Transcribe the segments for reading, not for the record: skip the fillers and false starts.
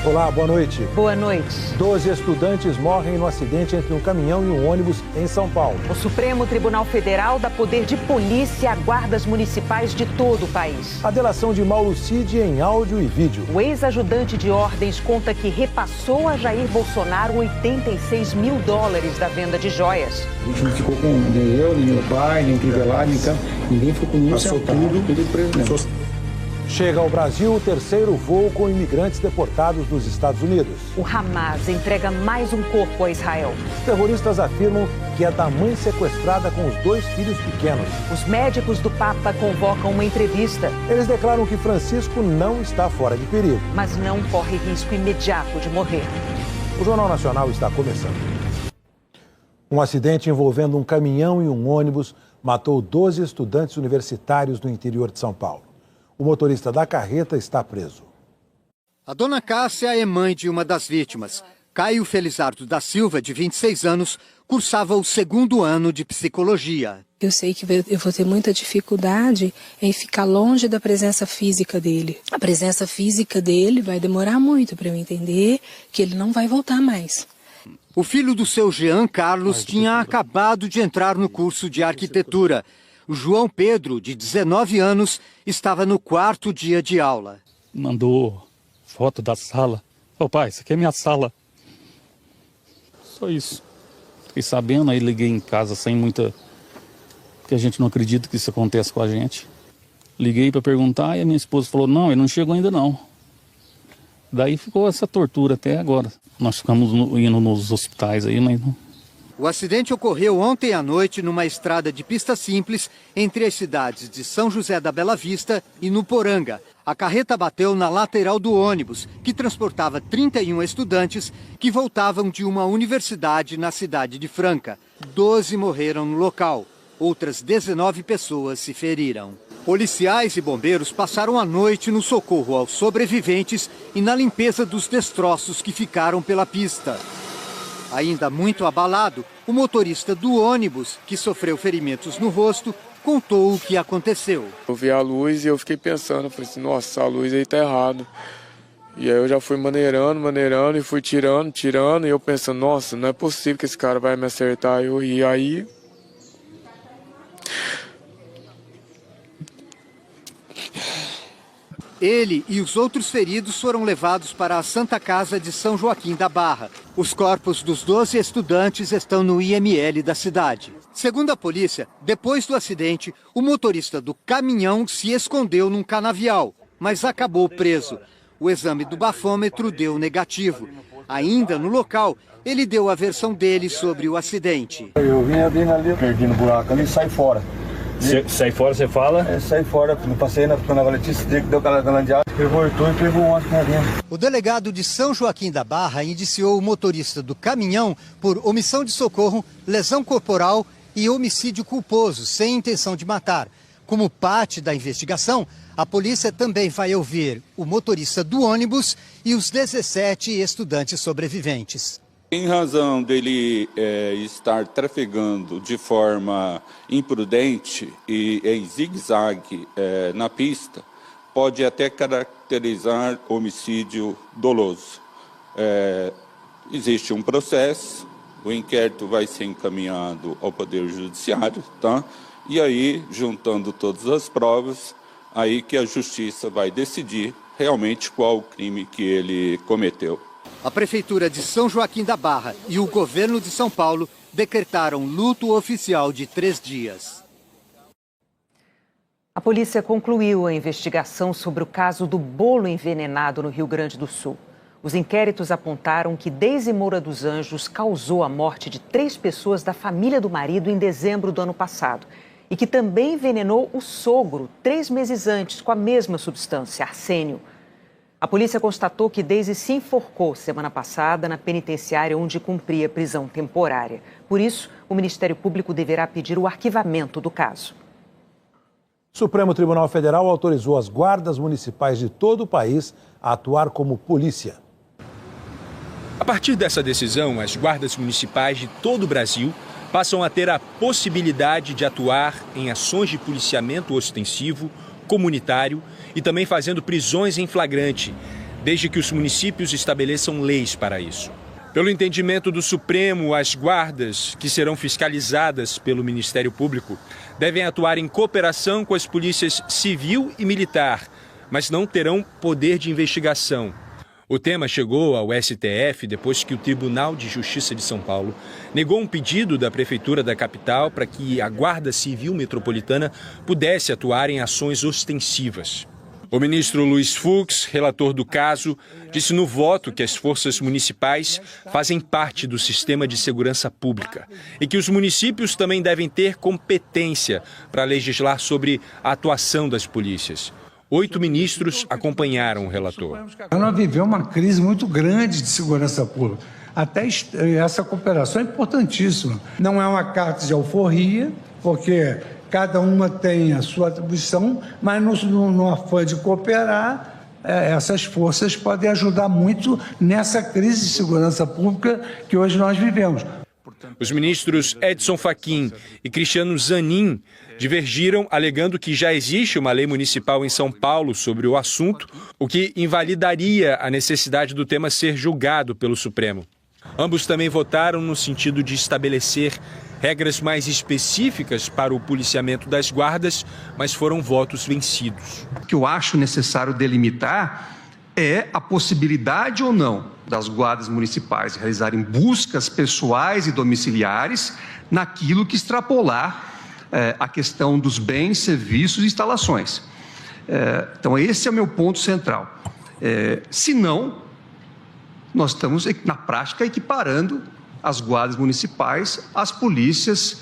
Olá, boa noite. Boa noite. 12 estudantes morrem no acidente entre um caminhão e um ônibus em São Paulo. O Supremo Tribunal Federal dá poder de polícia a guardas municipais de todo o país. A delação de Mauro Cid em áudio e vídeo. O ex-ajudante de ordens conta que repassou a Jair Bolsonaro $86 mil da venda de joias. A gente não ficou com nem eu, nem meu pai, nem Crivellari, então ninguém ficou com nenhum centavo, tudo preso mesmo. Chega ao Brasil o terceiro voo com imigrantes deportados dos Estados Unidos. O Hamas entrega mais um corpo a Israel. Os terroristas afirmam que é da mãe sequestrada com os 2 filhos pequenos. Os médicos do Papa convocam uma entrevista. Eles declaram que Francisco não está fora de perigo. Mas não corre risco imediato de morrer. O Jornal Nacional está começando. Um acidente envolvendo um caminhão e um ônibus matou 12 estudantes universitários no interior de São Paulo. O motorista da carreta está preso. A dona Cássia é mãe de uma das vítimas. Caio Felizardo da Silva, de 26 anos, cursava o 2º ano de psicologia. Eu sei que eu vou ter muita dificuldade em ficar longe da presença física dele. A presença física dele vai demorar muito para eu entender que ele não vai voltar mais. O filho do seu Jean Carlos tinha acabado de entrar no curso de arquitetura. O João Pedro, de 19 anos, estava no 4º dia de aula. Mandou foto da sala. Ô pai, isso aqui é minha sala. Só isso. Fiquei sabendo, aí liguei em casa sem muita... Porque a gente não acredita que isso acontece com a gente. Liguei para perguntar e a minha esposa falou, não, ele não chegou ainda não. Daí ficou essa tortura até agora. Nós ficamos indo nos hospitais aí, mas não... O acidente ocorreu ontem à noite numa estrada de pista simples entre as cidades de São José da Bela Vista e Nuporanga. A carreta bateu na lateral do ônibus, que transportava 31 estudantes que voltavam de uma universidade na cidade de Franca. 12 morreram no local. Outras 19 pessoas se feriram. Policiais e bombeiros passaram a noite no socorro aos sobreviventes e na limpeza dos destroços que ficaram pela pista. Ainda muito abalado, o motorista do ônibus, que sofreu ferimentos no rosto, contou o que aconteceu. Eu vi a luz e eu fiquei pensando, falei assim, nossa, a luz aí tá errado. E aí eu já fui maneirando e fui tirando, e eu pensando, nossa, não é possível que esse cara vai me acertar. E aí... Ele e os outros feridos foram levados para a Santa Casa de São Joaquim da Barra. Os corpos dos 12 estudantes estão no IML da cidade. Segundo a polícia, depois do acidente, o motorista do caminhão se escondeu num canavial, mas acabou preso. O exame do bafômetro deu negativo. Ainda no local, ele deu a versão dele sobre o acidente. Eu vim ali, perdi no buraco ali e saí fora. Sai fora, você fala? Saí fora, não passei na Valetice, deu aquela galandeada, ele voltou e pegou um ônibus na linha. O delegado de São Joaquim da Barra indiciou o motorista do caminhão por omissão de socorro, lesão corporal e homicídio culposo, sem intenção de matar. Como parte da investigação, a polícia também vai ouvir o motorista do ônibus e os 17 estudantes sobreviventes. Em razão dele estar trafegando de forma imprudente e em zigue-zague na pista, pode até caracterizar homicídio doloso. Existe um processo, o inquérito vai ser encaminhado ao Poder Judiciário, tá? E aí, juntando todas as provas, aí que a Justiça vai decidir realmente qual o crime que ele cometeu. A Prefeitura de São Joaquim da Barra e o Governo de São Paulo decretaram luto oficial de 3 dias. A polícia concluiu a investigação sobre o caso do bolo envenenado no Rio Grande do Sul. Os inquéritos apontaram que Deise Moura dos Anjos causou a morte de 3 pessoas da família do marido em dezembro do ano passado e que também envenenou o sogro 3 meses antes com a mesma substância, arsênio. A polícia constatou que Deise se enforcou semana passada na penitenciária onde cumpria prisão temporária. Por isso, o Ministério Público deverá pedir o arquivamento do caso. O Supremo Tribunal Federal autorizou as guardas municipais de todo o país a atuar como polícia. A partir dessa decisão, as guardas municipais de todo o Brasil passam a ter a possibilidade de atuar em ações de policiamento ostensivo, comunitário e também fazendo prisões em flagrante, desde que os municípios estabeleçam leis para isso. Pelo entendimento do Supremo, as guardas, que serão fiscalizadas pelo Ministério Público, devem atuar em cooperação com as polícias civil e militar, mas não terão poder de investigação. O tema chegou ao STF depois que o Tribunal de Justiça de São Paulo negou um pedido da Prefeitura da capital para que a Guarda Civil Metropolitana pudesse atuar em ações ostensivas. O ministro Luiz Fux, relator do caso, disse no voto que as forças municipais fazem parte do sistema de segurança pública e que os municípios também devem ter competência para legislar sobre a atuação das polícias. 8 ministros acompanharam o relator. Nós vivemos uma crise muito grande de segurança pública. Até essa cooperação é importantíssima. Não é uma carta de alforria, porque cada uma tem a sua atribuição, mas no afã de cooperar, essas forças podem ajudar muito nessa crise de segurança pública que hoje nós vivemos. Os ministros Edson Fachin e Cristiano Zanin divergiram, alegando que já existe uma lei municipal em São Paulo sobre o assunto, o que invalidaria a necessidade do tema ser julgado pelo Supremo. Ambos também votaram no sentido de estabelecer regras mais específicas para o policiamento das guardas, mas foram votos vencidos. O que eu acho necessário delimitar é a possibilidade ou não das guardas municipais realizarem buscas pessoais e domiciliares naquilo que extrapolar a questão dos bens, serviços e instalações. Então, esse é o meu ponto central. Se não, nós estamos, na prática, equiparando as guardas municipais às polícias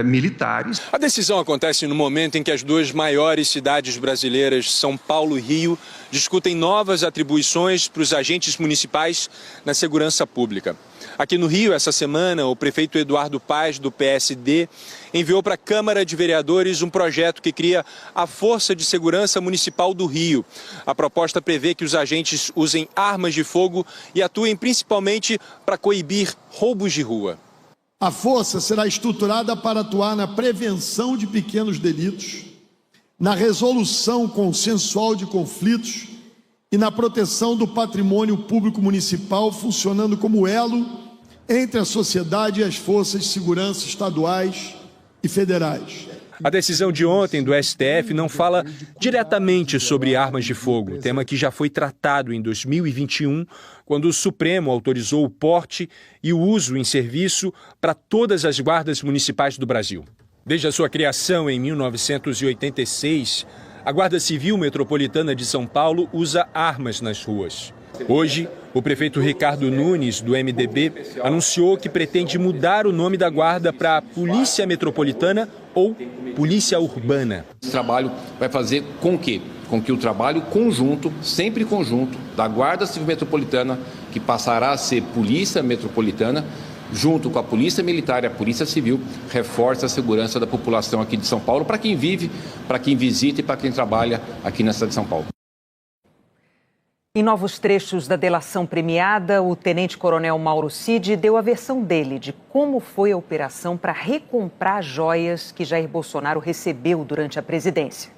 militares. A decisão acontece no momento em que as duas maiores cidades brasileiras, São Paulo e Rio, discutem novas atribuições para os agentes municipais na segurança pública. Aqui no Rio, essa semana, o prefeito Eduardo Paes, do PSD, enviou para a Câmara de Vereadores um projeto que cria a Força de Segurança Municipal do Rio. A proposta prevê que os agentes usem armas de fogo e atuem principalmente para coibir roubos de rua. A força será estruturada para atuar na prevenção de pequenos delitos, na resolução consensual de conflitos e na proteção do patrimônio público municipal, funcionando como elo entre a sociedade e as forças de segurança estaduais e federais. A decisão de ontem do STF não fala diretamente sobre armas de fogo, tema que já foi tratado em 2021, quando o Supremo autorizou o porte e o uso em serviço para todas as guardas municipais do Brasil. Desde a sua criação em 1986, a Guarda Civil Metropolitana de São Paulo usa armas nas ruas. Hoje, o prefeito Ricardo Nunes, do MDB, anunciou que pretende mudar o nome da guarda para Polícia Metropolitana ou Polícia Urbana. Esse trabalho vai fazer com que o trabalho conjunto, sempre conjunto, da Guarda Civil Metropolitana, que passará a ser Polícia Metropolitana, junto com a Polícia Militar e a Polícia Civil, reforça a segurança da população aqui de São Paulo, para quem vive, para quem visita e para quem trabalha aqui na cidade de São Paulo. Em novos trechos da delação premiada, o tenente-coronel Mauro Cid deu a versão dele de como foi a operação para recomprar joias que Jair Bolsonaro recebeu durante a presidência.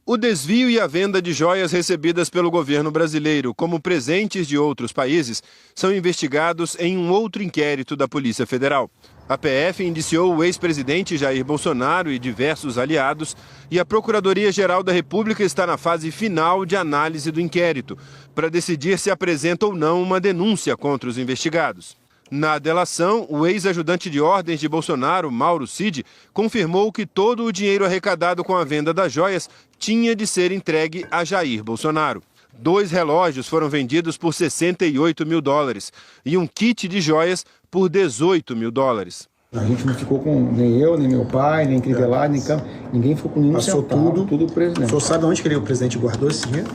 O desvio e a venda de joias recebidas pelo governo brasileiro como presentes de outros países são investigados em um outro inquérito da Polícia Federal. A PF indiciou o ex-presidente Jair Bolsonaro e diversos aliados e a Procuradoria-Geral da República está na fase final de análise do inquérito para decidir se apresenta ou não uma denúncia contra os investigados. Na delação, o ex-ajudante de ordens de Bolsonaro, Mauro Cid, confirmou que todo o dinheiro arrecadado com a venda das joias tinha de ser entregue a Jair Bolsonaro. 2 relógios foram vendidos por $68 mil e um kit de joias por $18 mil. A gente não ficou com nem eu, nem meu pai, nem Crivellari, nem Câmara. Ninguém ficou com nenhum centavo, tudo o presidente. O senhor sabe onde que o presidente guardou esse dinheiro?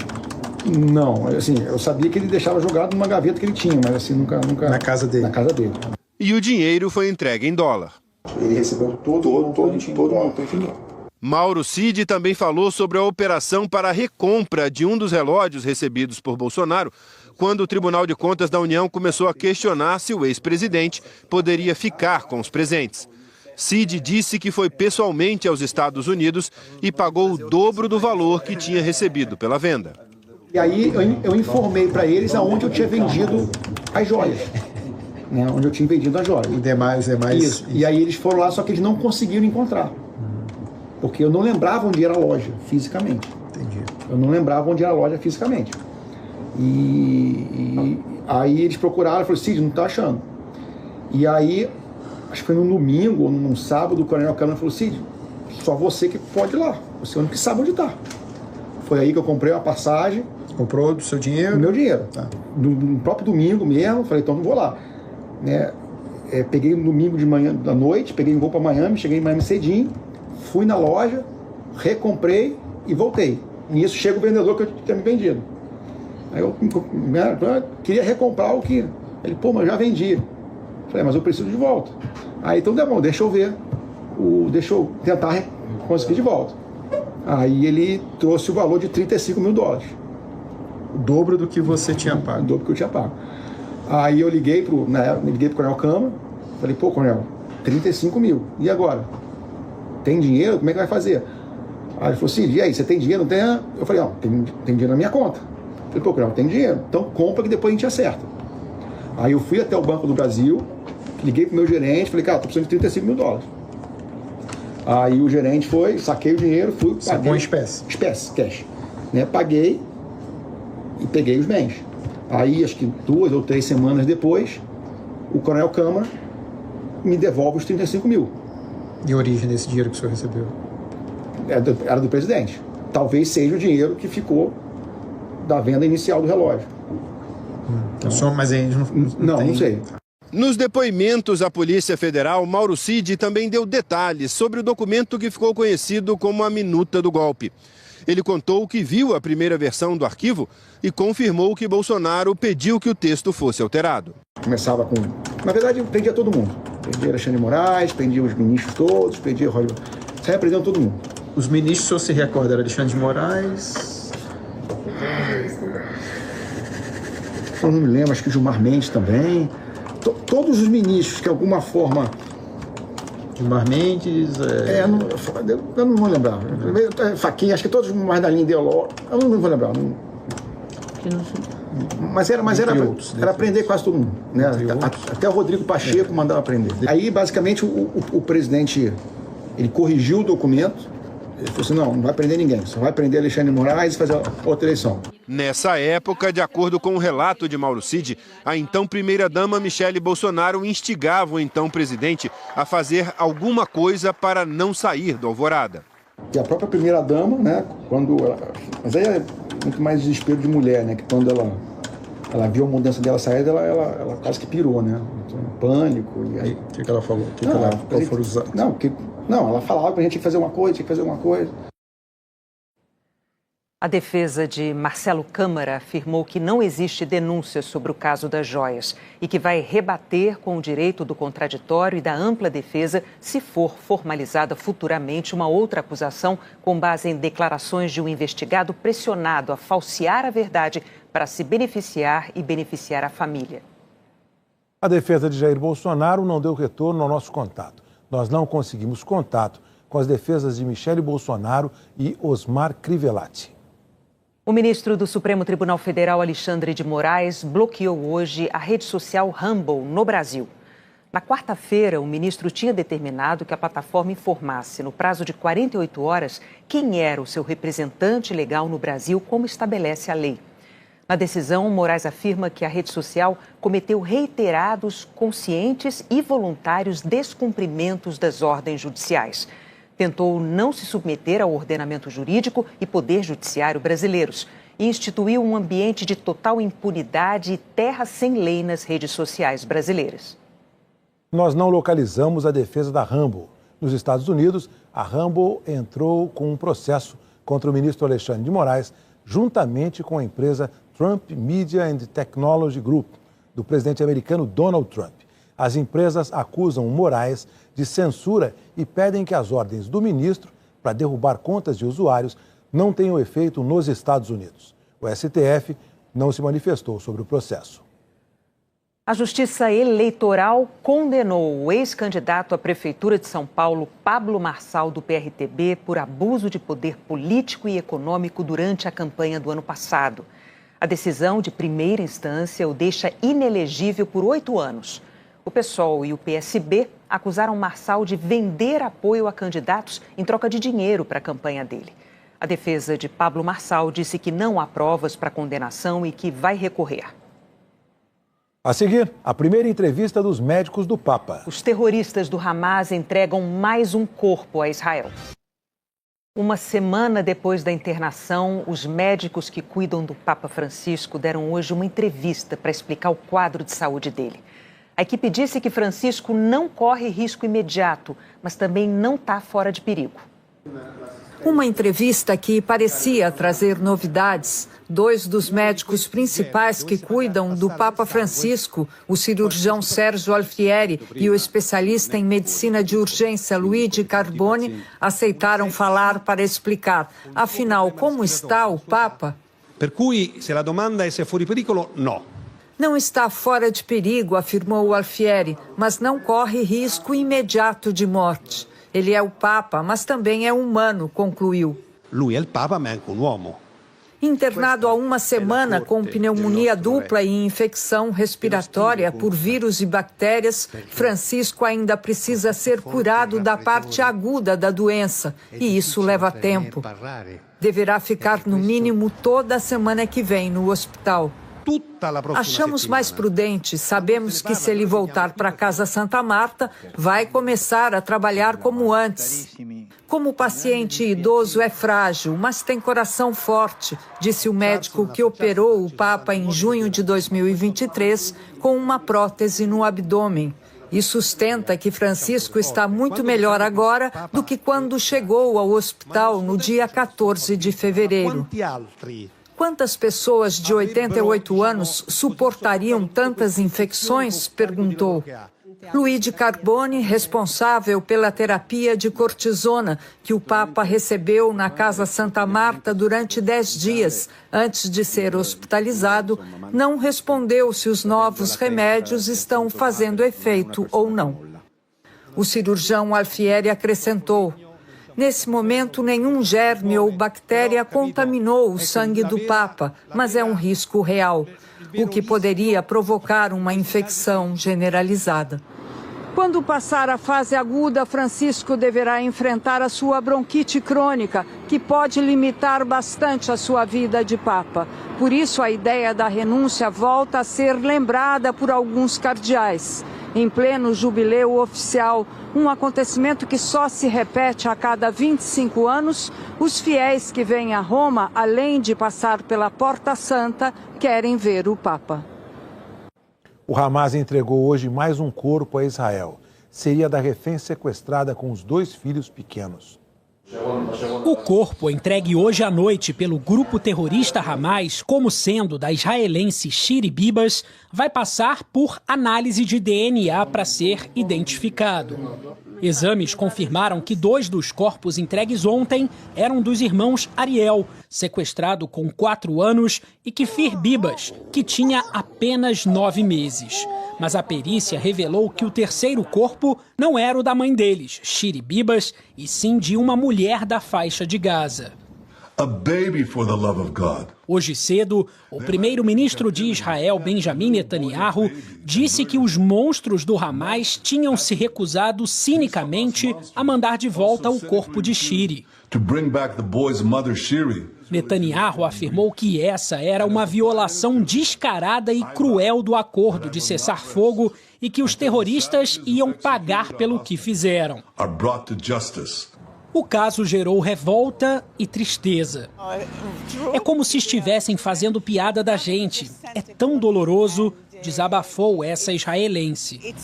Não, assim, eu sabia que ele deixava jogado numa gaveta que ele tinha, mas assim, nunca... Na casa dele? Na casa dele. E o dinheiro foi entregue em dólar. Ele recebeu todo o montante em dólar. Mauro Cid também falou sobre a operação para a recompra de um dos relógios recebidos por Bolsonaro, quando o Tribunal de Contas da União começou a questionar se o ex-presidente poderia ficar com os presentes. Cid disse que foi pessoalmente aos Estados Unidos e pagou o dobro do valor que tinha recebido pela venda. E aí eu informei para eles aonde eu tinha vendido as joias. Né, onde eu tinha vendido as joias. Os demais. Isso. E aí eles foram lá, só que eles não conseguiram encontrar. Porque eu não lembrava onde era a loja, fisicamente. Entendi. Eu não lembrava onde era a loja fisicamente. E aí eles procuraram e falaram, Cid, não tá achando. E aí, acho que foi no domingo ou num sábado, o Coronel Câmara falou, Cid, só você que pode ir lá. Você é o único que sabe onde tá. Foi aí que eu comprei uma passagem. Comprou do seu dinheiro? Do meu dinheiro. Tá. No próprio domingo mesmo, falei, então não vou lá. Né? Peguei um domingo de manhã, da noite, peguei um voo para Miami, cheguei em Miami cedinho, fui na loja, recomprei e voltei. E isso chega o vendedor que eu tinha me vendido. Aí eu queria recomprar o que... Ele, pô, mas eu já vendi. Falei, mas eu preciso de volta. Aí então, tá bom, deixa eu ver, deixa eu tentar conseguir de volta. Aí ele trouxe o valor de $35 mil. O dobro do que você tinha pago. O dobro que eu tinha pago. Aí eu liguei pro Coronel Câmara, falei, pô, Coronel, 35 mil, e agora? Tem dinheiro? Como é que vai fazer? Aí ele falou assim, e aí, você tem dinheiro? Não tem? Eu falei, não, tem dinheiro na minha conta. Eu falei, pô, Coronel, tem dinheiro, então compra que depois a gente acerta. Aí eu fui até o Banco do Brasil, liguei pro meu gerente, falei, cara, tô precisando de $35 mil. Aí o gerente foi, saquei o dinheiro, fui, paguei. Sacou em espécie? Espécie, cash. Né, paguei e peguei os bens. Aí, acho que 2 ou 3 semanas depois, o Coronel Câmara me devolve os 35 mil. E a origem desse dinheiro que o senhor recebeu? Era do presidente. Talvez seja o dinheiro que ficou da venda inicial do relógio. Então, mas aí não sei. Nos depoimentos à Polícia Federal, Mauro Cid também deu detalhes sobre o documento que ficou conhecido como a minuta do golpe. Ele contou que viu a primeira versão do arquivo e confirmou que Bolsonaro pediu que o texto fosse alterado. Começava com... Na verdade, eu prendia todo mundo. Prendia Alexandre de Moraes, prendia os ministros todos, prendia Roger... Saia prendendo todo mundo. Os ministros, se você se recorda, era Alexandre de Moraes... Eu não me lembro, acho que Gilmar Mendes também. Todos os ministros que de alguma forma... Gilmar Mendes... eu não vou lembrar. Fachin, acho que todos mais da linha ideológica. Eu não vou lembrar. Mas era prender quase todo mundo. Né? Até o Rodrigo Pacheco mandava prender. Aí, basicamente, o presidente ele corrigiu o documento. Ele falou assim, não vai prender ninguém. Só vai prender Alexandre de Moraes e fazer outra eleição. Nessa época, de acordo com o relato de Mauro Cid, a então primeira-dama Michele Bolsonaro instigava o então presidente a fazer alguma coisa para não sair do Alvorada. E a própria primeira-dama, né, mas aí é muito mais desespero de mulher, né, que quando ela viu a mudança dela sair, ela quase que pirou, né, pânico. E aí... O que ela falou? Ela falava que a gente tinha que fazer uma coisa, A defesa de Marcelo Câmara afirmou que não existe denúncia sobre o caso das joias e que vai rebater com o direito do contraditório e da ampla defesa se for formalizada futuramente uma outra acusação com base em declarações de um investigado pressionado a falsear a verdade para se beneficiar e beneficiar a família. A defesa de Jair Bolsonaro não deu retorno ao nosso contato. Nós não conseguimos contato com as defesas de Michele Bolsonaro e Osmar Crivellati. O ministro do Supremo Tribunal Federal, Alexandre de Moraes, bloqueou hoje a rede social Rumble no Brasil. Na quarta-feira, o ministro tinha determinado que a plataforma informasse, no prazo de 48 horas, quem era o seu representante legal no Brasil, como estabelece a lei. Na decisão, Moraes afirma que a rede social cometeu reiterados, conscientes e voluntários descumprimentos das ordens judiciais. Tentou não se submeter ao ordenamento jurídico e poder judiciário brasileiros e instituiu um ambiente de total impunidade e terra sem lei nas redes sociais brasileiras. Nós não localizamos a defesa da Rumble. Nos Estados Unidos, a Rumble entrou com um processo contra o ministro Alexandre de Moraes, juntamente com a empresa Trump Media and Technology Group, do presidente americano Donald Trump. As empresas acusam Moraes de censura e pedem que as ordens do ministro para derrubar contas de usuários não tenham efeito nos Estados Unidos. O STF não se manifestou sobre o processo. A Justiça Eleitoral condenou o ex-candidato à Prefeitura de São Paulo, Pablo Marçal, do PRTB, por abuso de poder político e econômico durante a campanha do ano passado. A decisão de primeira instância o deixa inelegível por 8 anos. O PSOL e o PSB acusaram Marçal de vender apoio a candidatos em troca de dinheiro para a campanha dele. A defesa de Pablo Marçal disse que não há provas para condenação e que vai recorrer. A seguir, a primeira entrevista dos médicos do Papa. Os terroristas do Hamas entregam mais um corpo a Israel. Uma semana depois da internação, os médicos que cuidam do Papa Francisco deram hoje uma entrevista para explicar o quadro de saúde dele. A equipe disse que Francisco não corre risco imediato, mas também não está fora de perigo. Uma entrevista que parecia trazer novidades. 2 dos médicos principais que cuidam do Papa Francisco, o cirurgião Sérgio Alfieri e o especialista em medicina de urgência Luigi Carboni, aceitaram falar para explicar, afinal, como está o Papa? Per cui, se a domanda é se é fuori pericolo, no. Não está fora de perigo, afirmou Alfieri, mas não corre risco imediato de morte. Ele é o Papa, mas também é humano, concluiu. Lui è il Papa, ma è anche un uomo. Internado há uma semana com pneumonia dupla e infecção respiratória por vírus e bactérias, Francisco ainda precisa ser curado da parte aguda da doença, e isso leva tempo. Deverá ficar no mínimo toda a semana que vem no hospital. Achamos mais prudente, sabemos que se ele voltar para Casa Santa Marta, vai começar a trabalhar como antes. Como o paciente idoso é frágil, mas tem coração forte, disse o médico que operou o Papa em junho de 2023 com uma prótese no abdômen. E sustenta que Francisco está muito melhor agora do que quando chegou ao hospital no dia 14 de fevereiro. Quantas pessoas de 88 anos suportariam tantas infecções? Perguntou. Luigi Carboni, responsável pela terapia de cortisona que o Papa recebeu na Casa Santa Marta durante 10 dias antes de ser hospitalizado, não respondeu se os novos remédios estão fazendo efeito ou não. O cirurgião Alfieri acrescentou: nesse momento, nenhum germe ou bactéria contaminou o sangue do Papa, mas é um risco real, o que poderia provocar uma infecção generalizada. Quando passar a fase aguda, Francisco deverá enfrentar a sua bronquite crônica, que pode limitar bastante a sua vida de Papa. Por isso, a ideia da renúncia volta a ser lembrada por alguns cardeais. Em pleno jubileu oficial, um acontecimento que só se repete a cada 25 anos, os fiéis que vêm a Roma, além de passar pela Porta Santa, querem ver o Papa. O Hamas entregou hoje mais um corpo a Israel. Seria da refém sequestrada com os 2 filhos pequenos. O corpo entregue hoje à noite pelo grupo terrorista Hamas como sendo da israelense Shiri Bibas vai passar por análise de DNA para ser identificado. Exames confirmaram que 2 dos corpos entregues ontem eram dos irmãos Ariel, sequestrado com 4 anos, e Kfir Bibas, que tinha apenas 9 meses. Mas a perícia revelou que o terceiro corpo não era o da mãe deles, Shiri Bibas, e sim de uma mulher da faixa de Gaza. A baby for the love of God. Hoje cedo, o primeiro-ministro de Israel, Benjamin Netanyahu, disse que os monstros do Hamas tinham se recusado cinicamente a mandar de volta o corpo de Shiri. To bring back the boy's mother, Shiri. Netanyahu afirmou que essa era uma violação descarada e cruel do acordo de cessar-fogo e que os terroristas iam pagar pelo que fizeram. Are brought to justice. O caso gerou revolta e tristeza. É como se estivessem fazendo piada da gente. É tão doloroso, desabafou essa israelense.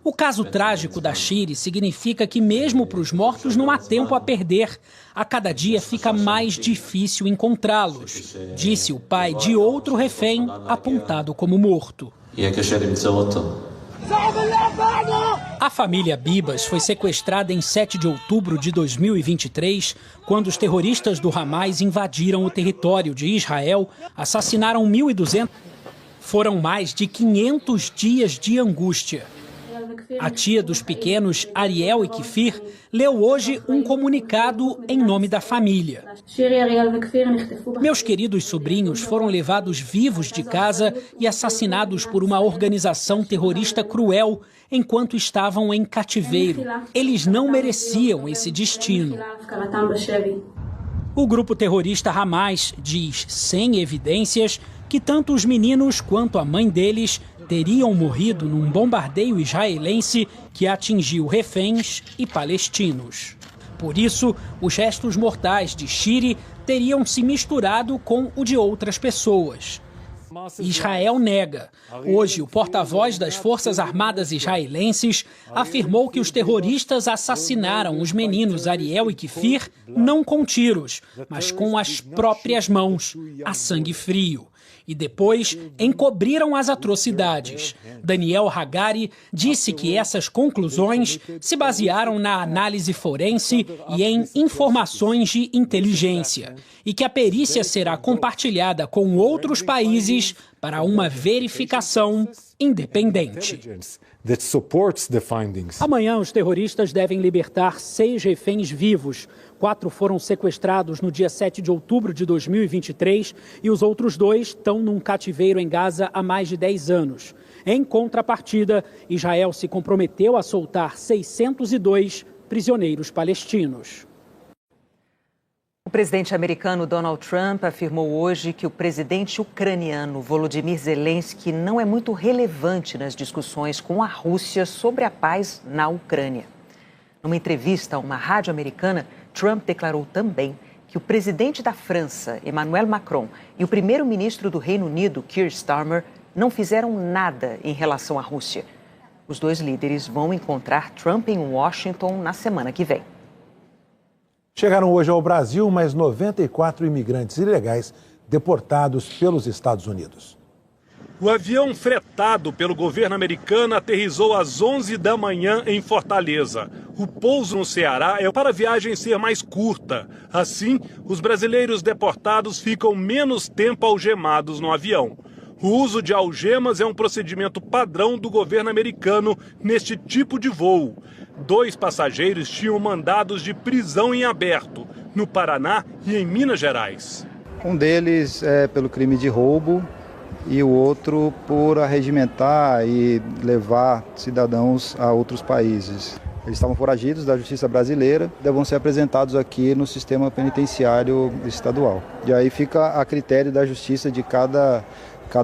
O caso trágico da Shiri significa que mesmo para os mortos não há tempo a perder. A cada dia fica mais difícil encontrá-los, disse o pai de outro refém apontado como morto. A família Bibas foi sequestrada em 7 de outubro de 2023, quando os terroristas do Hamas invadiram o território de Israel, assassinaram 1.200. Foram mais de 500 dias de angústia. A tia dos pequenos, Ariel e Kfir, leu hoje um comunicado em nome da família. Meus queridos sobrinhos foram levados vivos de casa e assassinados por uma organização terrorista cruel enquanto estavam em cativeiro. Eles não mereciam esse destino. O grupo terrorista Hamas diz, sem evidências, que tanto os meninos quanto a mãe deles teriam morrido num bombardeio israelense que atingiu reféns e palestinos. Por isso, os restos mortais de Shiri teriam se misturado com o de outras pessoas. Israel nega. Hoje, o porta-voz das Forças Armadas israelenses afirmou que os terroristas assassinaram os meninos Ariel e Kfir não com tiros, mas com as próprias mãos, a sangue frio. E depois encobriram as atrocidades. Daniel Hagari disse que essas conclusões se basearam na análise forense e em informações de inteligência, e que a perícia será compartilhada com outros países para uma verificação independente. Amanhã, os terroristas devem libertar 6 reféns vivos. 4 foram sequestrados no dia 7 de outubro de 2023 e os outros 2 estão num cativeiro em Gaza há mais de 10 anos. Em contrapartida, Israel se comprometeu a soltar 602 prisioneiros palestinos. O presidente americano Donald Trump afirmou hoje que o presidente ucraniano Volodymyr Zelensky não é muito relevante nas discussões com a Rússia sobre a paz na Ucrânia. Numa entrevista a uma rádio americana, Trump declarou também que o presidente da França, Emmanuel Macron, e o primeiro-ministro do Reino Unido, Keir Starmer, não fizeram nada em relação à Rússia. Os 2 líderes vão encontrar Trump em Washington na semana que vem. Chegaram hoje ao Brasil mais 94 imigrantes ilegais deportados pelos Estados Unidos. O avião fretado pelo governo americano aterrissou às 11 da manhã em Fortaleza. O pouso no Ceará é para a viagem ser mais curta. Assim, os brasileiros deportados ficam menos tempo algemados no avião. O uso de algemas é um procedimento padrão do governo americano neste tipo de voo. 2 passageiros tinham mandados de prisão em aberto, no Paraná e em Minas Gerais. Um deles é pelo crime de roubo e o outro por arregimentar e levar cidadãos a outros países. Eles estavam foragidos da justiça brasileira, devem ser apresentados aqui no sistema penitenciário estadual. E aí fica a critério da justiça de cada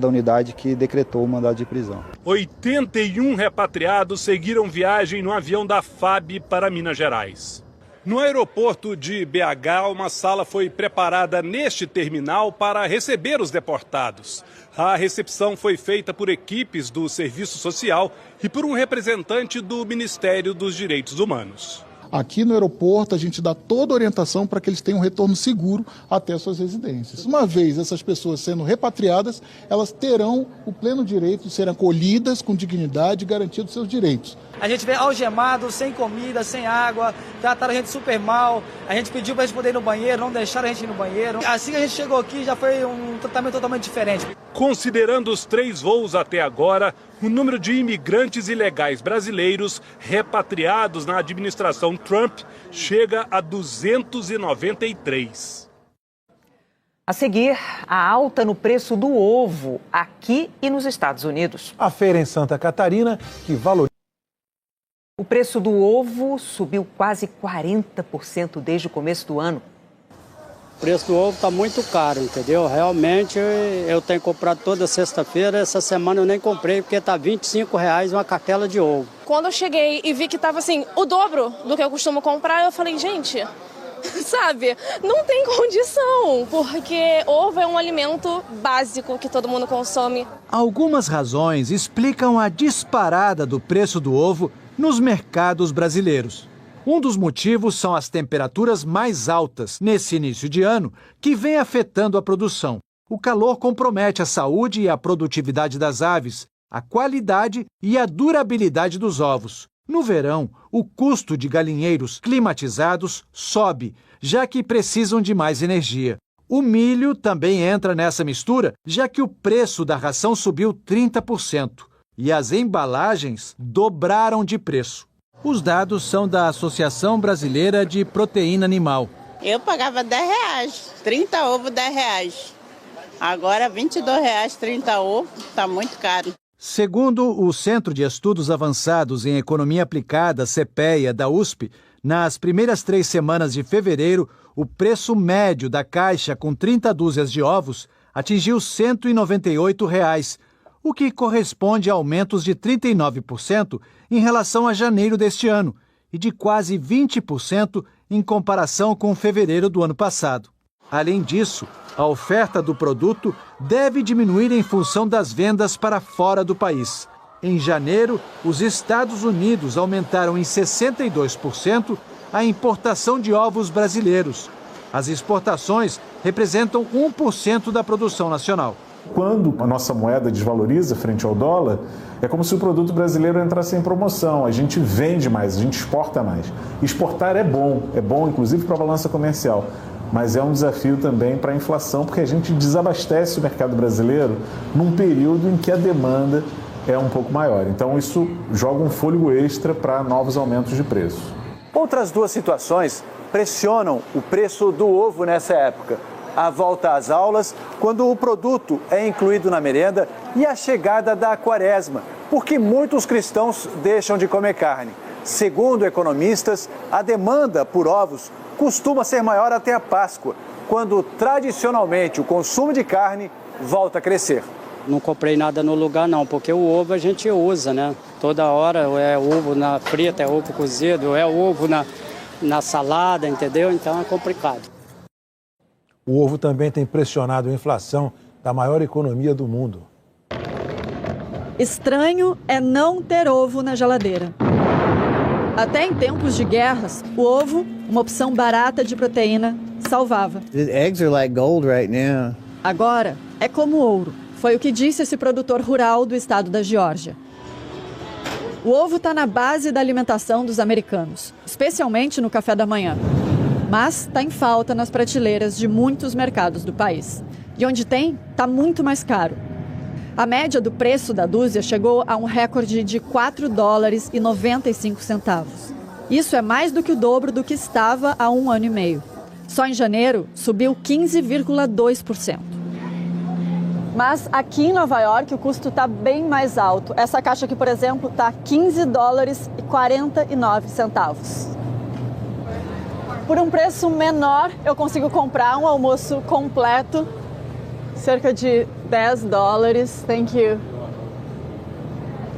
unidade que decretou o mandado de prisão. 81 repatriados seguiram viagem no avião da FAB para Minas Gerais. No aeroporto de BH, uma sala foi preparada neste terminal para receber os deportados. A recepção foi feita por equipes do Serviço Social e por um representante do Ministério dos Direitos Humanos. Aqui no aeroporto a gente dá toda a orientação para que eles tenham um retorno seguro até suas residências. Uma vez essas pessoas sendo repatriadas, elas terão o pleno direito de serem acolhidas com dignidade e garantidos seus direitos. A gente vê algemado, sem comida, sem água, trataram a gente super mal, a gente pediu para a gente poder ir no banheiro, não deixaram a gente ir no banheiro. Assim que a gente chegou aqui já foi um tratamento totalmente diferente. Considerando os 3 voos até agora, o número de imigrantes ilegais brasileiros repatriados na administração Trump chega a 293. A seguir, a alta no preço do ovo aqui e nos Estados Unidos. A feira em Santa Catarina, que valoriza. O preço do ovo subiu quase 40% desde o começo do ano. O preço do ovo está muito caro, entendeu? Realmente eu tenho comprado toda sexta-feira, essa semana eu nem comprei porque está R$25 uma cartela de ovo. Quando eu cheguei e vi que estava assim, o dobro do que eu costumo comprar, eu falei, gente, sabe, não tem condição, porque ovo é um alimento básico que todo mundo consome. Algumas razões explicam a disparada do preço do ovo nos mercados brasileiros. Um dos motivos são as temperaturas mais altas nesse início de ano, que vem afetando a produção. O calor compromete a saúde e a produtividade das aves, a qualidade e a durabilidade dos ovos. No verão, o custo de galinheiros climatizados sobe, já que precisam de mais energia. O milho também entra nessa mistura, já que o preço da ração subiu 30%. e as embalagens dobraram de preço. Os dados são da Associação Brasileira de Proteína Animal. Eu pagava R$10, 30 ovos R$10. Agora R$22, 30 ovos, está muito caro. Segundo o Centro de Estudos Avançados em Economia Aplicada, CEPEA, da USP, nas primeiras 3 semanas de fevereiro, o preço médio da caixa com 30 dúzias de ovos atingiu R$ 198, o que corresponde a aumentos de 39% em relação a janeiro deste ano e de quase 20% em comparação com fevereiro do ano passado. Além disso, a oferta do produto deve diminuir em função das vendas para fora do país. Em janeiro, os Estados Unidos aumentaram em 62% a importação de ovos brasileiros. As exportações representam 1% da produção nacional. Quando a nossa moeda desvaloriza frente ao dólar, é como se o produto brasileiro entrasse em promoção. A gente vende mais, a gente exporta mais. Exportar é bom inclusive para a balança comercial, mas é um desafio também para a inflação, porque a gente desabastece o mercado brasileiro num período em que a demanda é um pouco maior. Então isso joga um fôlego extra para novos aumentos de preço. Outras 2 situações pressionam o preço do ovo nessa época. A volta às aulas, quando o produto é incluído na merenda, e a chegada da quaresma, porque muitos cristãos deixam de comer carne. Segundo economistas, a demanda por ovos costuma ser maior até a Páscoa, quando tradicionalmente o consumo de carne volta a crescer. Não comprei nada no lugar não, porque o ovo a gente usa, né? Toda hora é ovo na frita, é ovo cozido, é ovo na salada, entendeu? Então é complicado. O ovo também tem pressionado a inflação da maior economia do mundo. Estranho é não ter ovo na geladeira. Até em tempos de guerras, o ovo, uma opção barata de proteína, salvava. Eggs are like gold right now. Agora é como ouro. Foi o que disse esse produtor rural do estado da Geórgia. O ovo está na base da alimentação dos americanos, especialmente no café da manhã. Mas está em falta nas prateleiras de muitos mercados do país. E onde tem, está muito mais caro. A média do preço da dúzia chegou a um recorde de $4,95. Isso é mais do que o dobro do que estava há 1 ano e meio. Só em janeiro, subiu 15,2%. Mas aqui em Nova York o custo está bem mais alto. Essa caixa aqui, por exemplo, está $15,49. Por um preço menor, eu consigo comprar um almoço completo, cerca de $10. Thank you.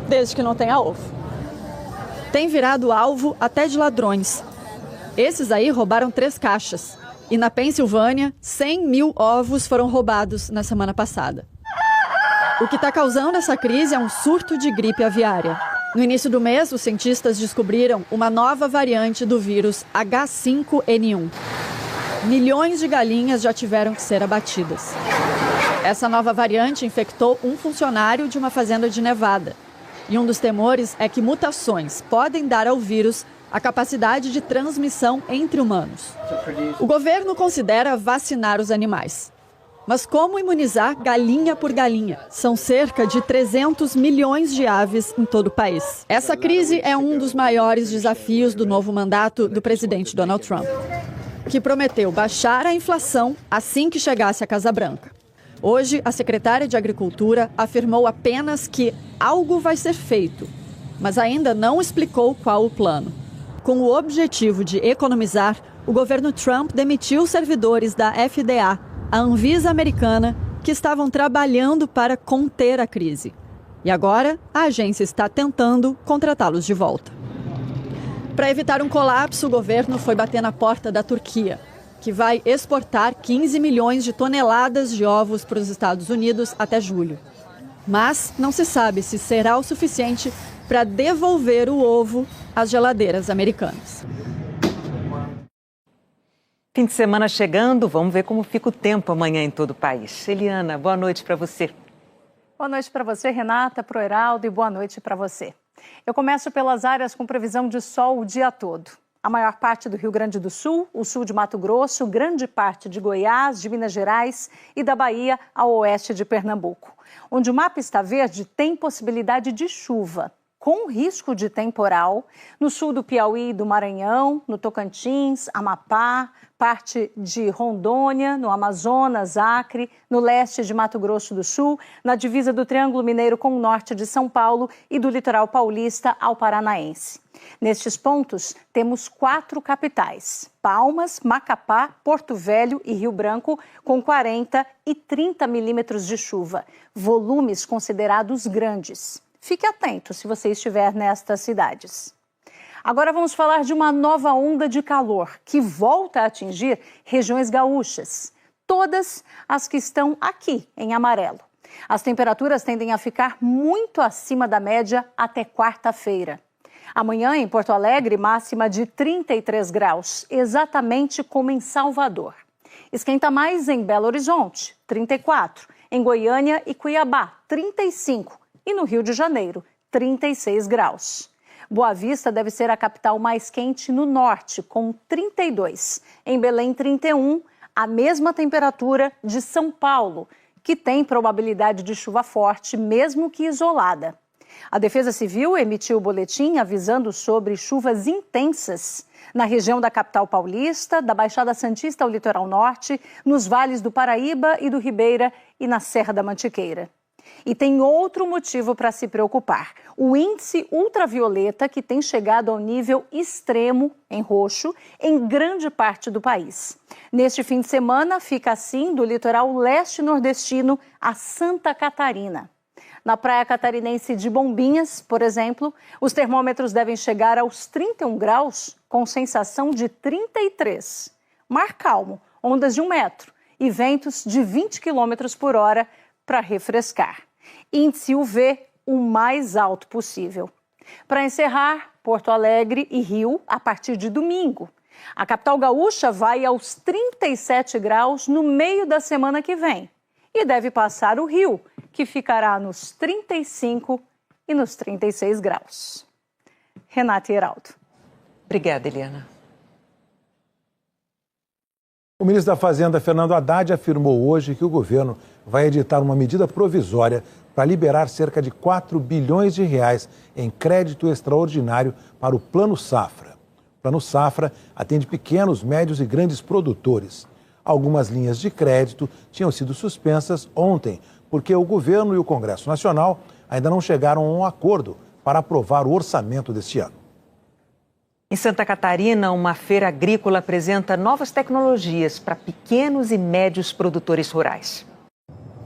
Desde que não tenha ovo. Tem virado alvo até de ladrões. Esses aí roubaram 3 caixas. E na Pensilvânia, 100 mil ovos foram roubados na semana passada. O que está causando essa crise é um surto de gripe aviária. No início do mês, os cientistas descobriram uma nova variante do vírus H5N1. Milhões de galinhas já tiveram que ser abatidas. Essa nova variante infectou um funcionário de uma fazenda de Nevada. E um dos temores é que mutações podem dar ao vírus a capacidade de transmissão entre humanos. O governo considera vacinar os animais. Mas como imunizar galinha por galinha? São cerca de 300 milhões de aves em todo o país. Essa crise é um dos maiores desafios do novo mandato do presidente Donald Trump, que prometeu baixar a inflação assim que chegasse à Casa Branca. Hoje, a secretária de Agricultura afirmou apenas que algo vai ser feito, mas ainda não explicou qual o plano. Com o objetivo de economizar, o governo Trump demitiu servidores da FDA, a Anvisa americana, que estavam trabalhando para conter a crise. E agora, a agência está tentando contratá-los de volta. Para evitar um colapso, o governo foi bater na porta da Turquia, que vai exportar 15 milhões de toneladas de ovos para os Estados Unidos até julho. Mas não se sabe se será o suficiente para devolver o ovo às geladeiras americanas. Fim de semana chegando, vamos ver como fica o tempo amanhã em todo o país. Eliana, boa noite para você. Boa noite para você, Renata, para o Heraldo, e boa noite para você. Eu começo pelas áreas com previsão de sol o dia todo. A maior parte do Rio Grande do Sul, o sul de Mato Grosso, grande parte de Goiás, de Minas Gerais e da Bahia ao oeste de Pernambuco. Onde o mapa está verde, tem possibilidade de chuva, com risco de temporal, no sul do Piauí e do Maranhão, no Tocantins, Amapá, parte de Rondônia, no Amazonas, Acre, no leste de Mato Grosso do Sul, na divisa do Triângulo Mineiro com o norte de São Paulo e do litoral paulista ao paranaense. Nestes pontos, temos 4 capitais: Palmas, Macapá, Porto Velho e Rio Branco, com 40 e 30 milímetros de chuva, volumes considerados grandes. Fique atento se você estiver nestas cidades. Agora vamos falar de uma nova onda de calor que volta a atingir regiões gaúchas, todas as que estão aqui em amarelo. As temperaturas tendem a ficar muito acima da média até quarta-feira. Amanhã, em Porto Alegre, máxima de 33 graus, exatamente como em Salvador. Esquenta mais em Belo Horizonte, 34, em Goiânia e Cuiabá, 35, e no Rio de Janeiro, 36 graus. Boa Vista deve ser a capital mais quente no norte, com 32. Em Belém, 31, a mesma temperatura de São Paulo, que tem probabilidade de chuva forte, mesmo que isolada. A Defesa Civil emitiu o boletim avisando sobre chuvas intensas na região da capital paulista, da Baixada Santista ao litoral norte, nos vales do Paraíba e do Ribeira e na Serra da Mantiqueira. E tem outro motivo para se preocupar: o índice ultravioleta, que tem chegado ao nível extremo, em roxo, em grande parte do país. Neste fim de semana, fica assim do litoral leste nordestino a Santa Catarina. Na praia catarinense de Bombinhas, por exemplo, os termômetros devem chegar aos 31 graus, com sensação de 33. Mar calmo, ondas de 1 metro e ventos de 20 km por hora para refrescar. Índice UV o mais alto possível. Para encerrar, Porto Alegre e Rio a partir de domingo. A capital gaúcha vai aos 37 graus no meio da semana que vem. E deve passar o Rio, que ficará nos 35 e nos 36 graus. Renata e Heraldo. Obrigada, Eliana. O ministro da Fazenda, Fernando Haddad, afirmou hoje que o governo vai editar uma medida provisória para liberar cerca de 4 bilhões de reais em crédito extraordinário para o Plano Safra. O Plano Safra atende pequenos, médios e grandes produtores. Algumas linhas de crédito tinham sido suspensas ontem, porque o governo e o Congresso Nacional ainda não chegaram a um acordo para aprovar o orçamento deste ano. Em Santa Catarina, uma feira agrícola apresenta novas tecnologias para pequenos e médios produtores rurais.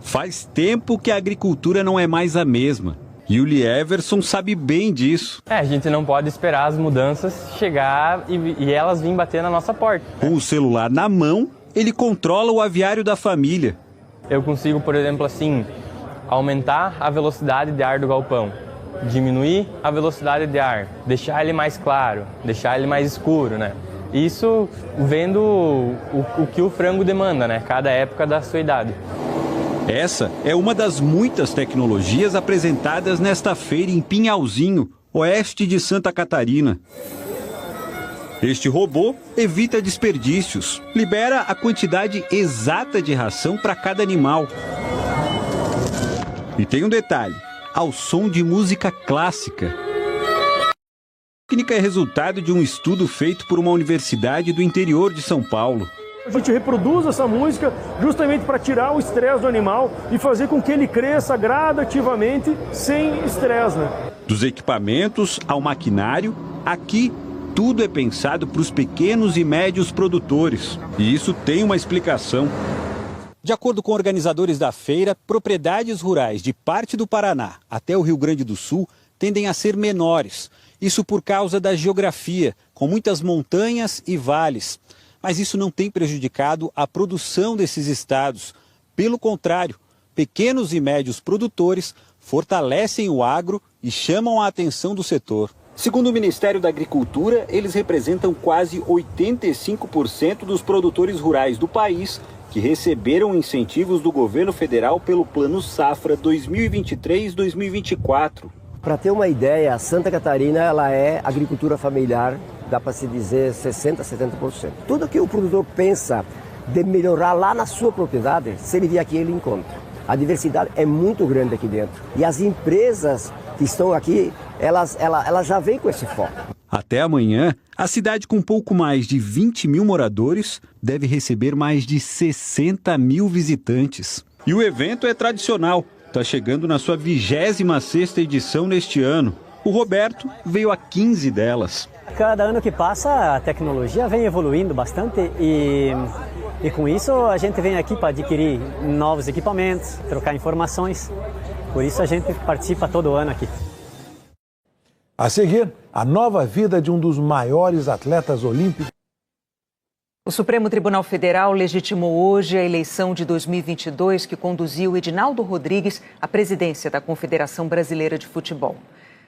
Faz tempo que a agricultura não é mais a mesma. E o Lieverson sabe bem disso. A gente não pode esperar as mudanças chegar e elas virem bater na nossa porta. Com o celular na mão, ele controla o aviário da família. Eu consigo, por exemplo, assim, aumentar a velocidade de ar do galpão, diminuir a velocidade de ar, deixar ele mais claro, deixar ele mais escuro, né? Isso vendo o que o frango demanda, né? Cada época da sua idade. Essa é uma das muitas tecnologias apresentadas nesta feira em Pinhalzinho, oeste de Santa Catarina. Este robô evita desperdícios, libera a quantidade exata de ração para cada animal. E tem um detalhe, ao som de música clássica. A técnica é resultado de um estudo feito por uma universidade do interior de São Paulo. A gente reproduz essa música justamente para tirar o estresse do animal e fazer com que ele cresça gradativamente sem estresse, né? Dos equipamentos ao maquinário, aqui tudo é pensado para os pequenos e médios produtores. E isso tem uma explicação. De acordo com organizadores da feira, propriedades rurais de parte do Paraná até o Rio Grande do Sul tendem a ser menores. Isso por causa da geografia, com muitas montanhas e vales. Mas isso não tem prejudicado a produção desses estados. Pelo contrário, pequenos e médios produtores fortalecem o agro e chamam a atenção do setor. Segundo o Ministério da Agricultura, eles representam quase 85% dos produtores rurais do país que receberam incentivos do governo federal pelo Plano Safra 2023-2024. Para ter uma ideia, Santa Catarina ela é agricultura familiar, dá para se dizer 60%, 70%. Tudo que o produtor pensa de melhorar lá na sua propriedade, se ele vier aqui, ele encontra. A diversidade é muito grande aqui dentro. E as empresas que estão aqui, elas já vêm com esse foco. Até amanhã, a cidade com pouco mais de 20 mil moradores deve receber mais de 60 mil visitantes. E o evento é tradicional. Está chegando na sua 26ª edição neste ano. O Roberto veio a 15 delas. Cada ano que passa, a tecnologia vem evoluindo bastante e com isso a gente vem aqui para adquirir novos equipamentos, trocar informações. Por isso a gente participa todo ano aqui. A seguir, a nova vida de um dos maiores atletas olímpicos. O Supremo Tribunal Federal legitimou hoje a eleição de 2022 que conduziu Edinaldo Rodrigues à presidência da Confederação Brasileira de Futebol.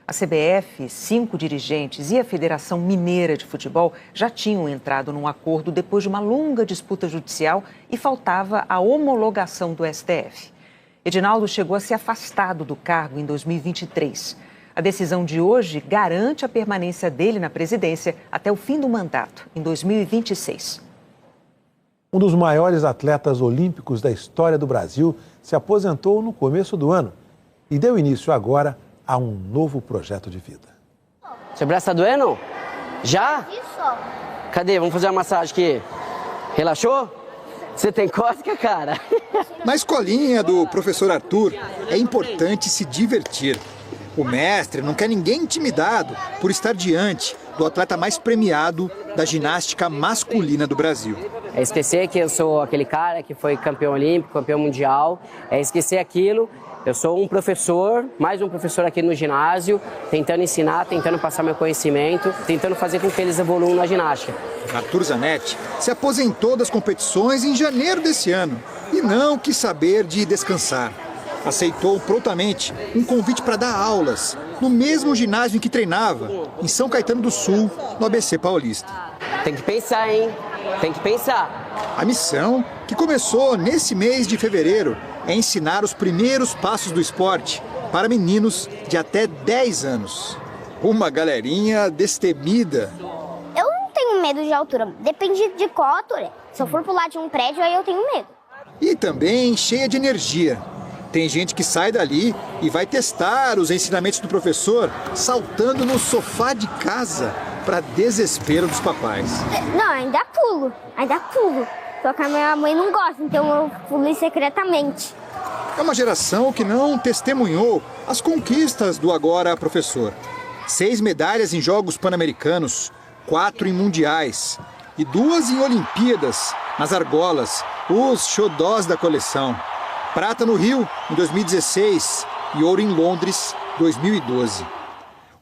A CBF, 5 dirigentes e a Federação Mineira de Futebol já tinham entrado num acordo depois de uma longa disputa judicial e faltava a homologação do STF. Edinaldo chegou a ser afastado do cargo em 2023. A decisão de hoje garante a permanência dele na presidência até o fim do mandato, em 2026. Um dos maiores atletas olímpicos da história do Brasil se aposentou no começo do ano e deu início agora a um novo projeto de vida. Seu braço tá doendo? Já? Isso. Cadê? Vamos fazer uma massagem aqui. Relaxou? Você tem cócega, cara? Na escolinha do professor Arthur, é importante se divertir. O mestre não quer ninguém intimidado por estar diante do atleta mais premiado da ginástica masculina do Brasil. É esquecer que eu sou aquele cara que foi campeão olímpico, campeão mundial. É esquecer aquilo. Eu sou um professor, mais um professor aqui no ginásio, tentando ensinar, tentando passar meu conhecimento, tentando fazer com que eles evoluam na ginástica. Arthur Zanetti se aposentou das competições em janeiro desse ano e não quis saber de descansar. Aceitou prontamente um convite para dar aulas no mesmo ginásio em que treinava, em São Caetano do Sul, no ABC Paulista. Tem que pensar, hein? Tem que pensar. A missão, que começou nesse mês de fevereiro, é ensinar os primeiros passos do esporte para meninos de até 10 anos. Uma galerinha destemida. Eu não tenho medo de altura, depende de qual altura. Se eu for pular de um prédio, aí eu tenho medo. E também cheia de energia. Tem gente que sai dali e vai testar os ensinamentos do professor saltando no sofá de casa, para desespero dos papais. Não, ainda pulo. Só que a minha mãe não gosta, então eu pulo secretamente. É uma geração que não testemunhou as conquistas do agora professor. 6 medalhas em Jogos Pan-Americanos, 4 em Mundiais e 2 em Olimpíadas, nas argolas, os xodós da coleção. Prata no Rio, em 2016, e ouro em Londres, 2012.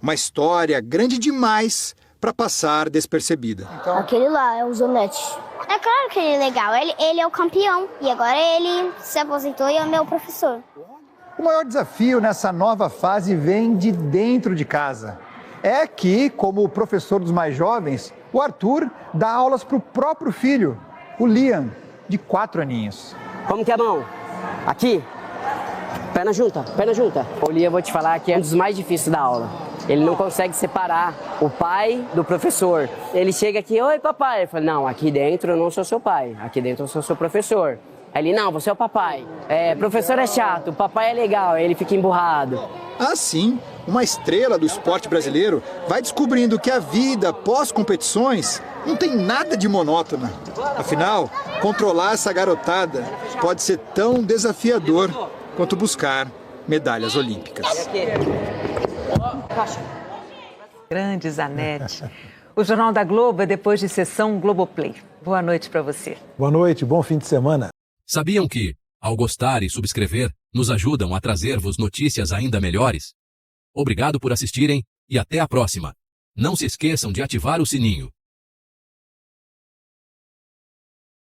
Uma história grande demais para passar despercebida. Então... Aquele lá é o Zanetti. É claro que ele é legal, ele é o campeão e agora ele se aposentou e é meu professor. O maior desafio nessa nova fase vem de dentro de casa. É que, como professor dos mais jovens, o Arthur dá aulas para o próprio filho, o Liam, de 4 aninhos. Como que é a mão? Aqui. Perna junta, perna junta. O Liam, vou te falar que é um dos mais difíceis da aula. Ele não consegue separar o pai do professor. Ele chega aqui, oi papai. Eu falo, não, aqui dentro eu não sou seu pai, aqui dentro eu sou seu professor. Aí ele, não, você é o papai. Professor é chato, o papai é legal, aí ele fica emburrado. Assim, uma estrela do esporte brasileiro vai descobrindo que a vida pós-competições não tem nada de monótona. Afinal, controlar essa garotada pode ser tão desafiador quanto buscar medalhas olímpicas. Grande Zanetti. O Jornal da Globo é depois de sessão Globoplay. Boa noite para você. Boa noite, bom fim de semana. Sabiam que, ao gostar e subscrever, nos ajudam a trazer-vos notícias ainda melhores? Obrigado por assistirem e até a próxima. Não se esqueçam de ativar o sininho.